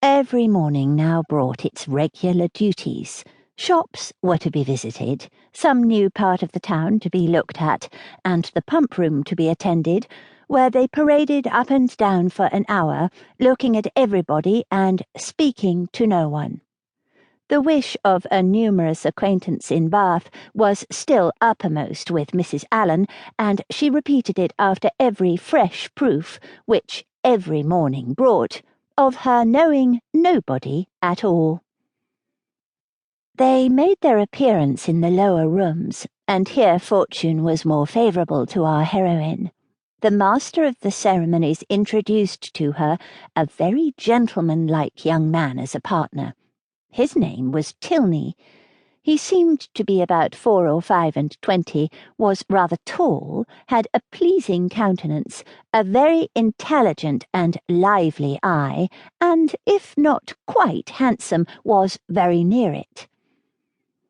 Every morning now brought its regular duties. Shops were to be visited, some new part of the town to be looked at, and the pump room to be attended, where they paraded up and down for an hour, looking at everybody and speaking to no one. The wish of a numerous acquaintance in Bath was still uppermost with Mrs. Allen, and she repeated it after every fresh proof, which every morning brought, of her knowing nobody at all. They made their appearance in the lower rooms, and here fortune was more favourable to our heroine. The master of the ceremonies introduced to her a very gentlemanlike young man as a partner. His name was Tilney. He seemed to be about 4 or 25, was rather tall, had a pleasing countenance, a very intelligent and lively eye, and, if not quite handsome, was very near it.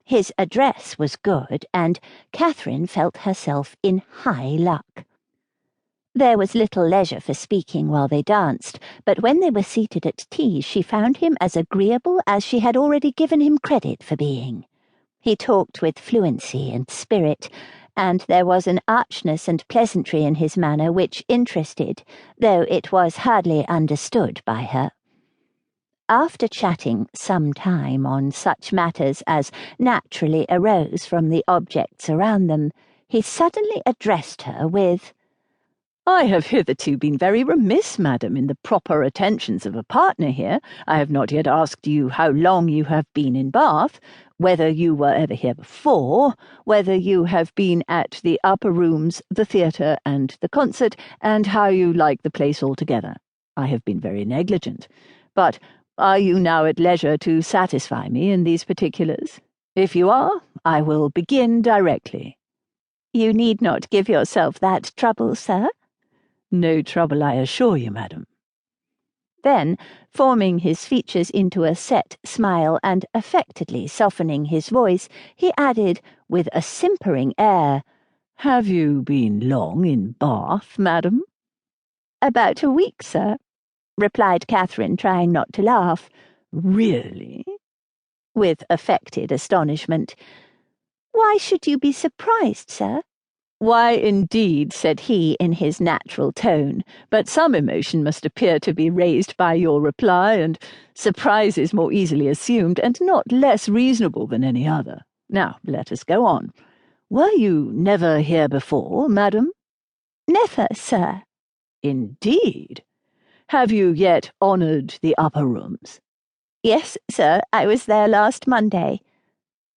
His address was good, and Catherine felt herself in high luck. There was little leisure for speaking while they danced, but when they were seated at tea she found him as agreeable as she had already given him credit for being. He talked with fluency and spirit, and there was an archness and pleasantry in his manner which interested, though it was hardly understood by her. After chatting some time on such matters as naturally arose from the objects around them, he suddenly addressed her with, "I have hitherto been very remiss, madam, in the proper attentions of a partner here. I have not yet asked you how long you have been in Bath, whether you were ever here before, whether you have been at the upper rooms, the theatre, and the concert, and how you like the place altogether. I have been very negligent. But are you now at leisure to satisfy me in these particulars? If you are, I will begin directly." "You need not give yourself that trouble, sir." "No trouble, I assure you, madam." Then, forming his features into a set smile and affectedly softening his voice, he added, with a simpering air, "Have you been long in Bath, madam?" "About a week, sir," replied Catherine, trying not to laugh. "Really?" with affected astonishment. "Why should you be surprised, sir?" "Why, indeed," said he in his natural tone, "but some emotion must appear to be raised by your reply, and surprise is more easily assumed, and not less reasonable than any other. Now, let us go on. Were you never here before, madam?" "Never, sir." "Indeed? Have you yet honoured the upper rooms?" "Yes, sir, I was there last Monday."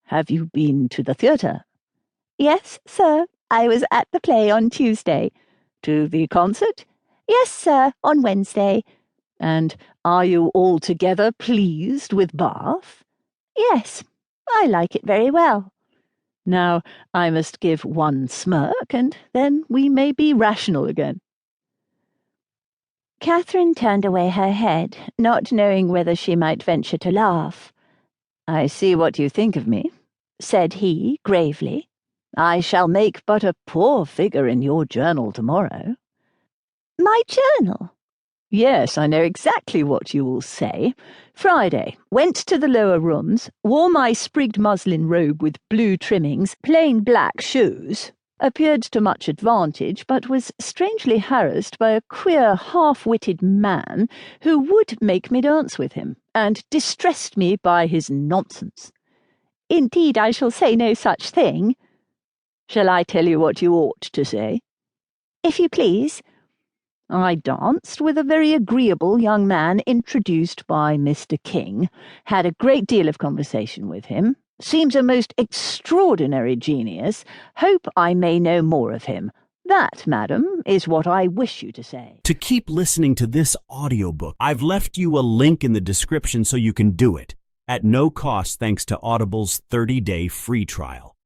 "Have you been to the theatre?" "Yes, sir, I was at the play on Tuesday." "To the concert?" "Yes, sir, on Wednesday." "And are you altogether pleased with Bath?" "Yes, I like it very well." Now, I must give one smirk, and then we may be rational again. Catherine turned away her head, not knowing whether she might venture to laugh. "I see what you think of me," said he, gravely. "I shall make but a poor figure in your journal tomorrow." "My journal?" "Yes, I know exactly what you will say. Friday, went to the lower rooms, wore my sprigged muslin robe with blue trimmings, plain black shoes, appeared to much advantage, but was strangely harassed by a queer half-witted man who would make me dance with him, and distressed me by his nonsense." "Indeed, I shall say no such thing." "Shall I tell you what you ought to say?" "If you please." "I danced with a very agreeable young man introduced by Mr. King, had a great deal of conversation with him, seems a most extraordinary genius, hope I may know more of him. That, madam, is what I wish you to say." To keep listening to this audiobook, I've left you a link in the description so you can do it, at no cost thanks to Audible's 30-day free trial.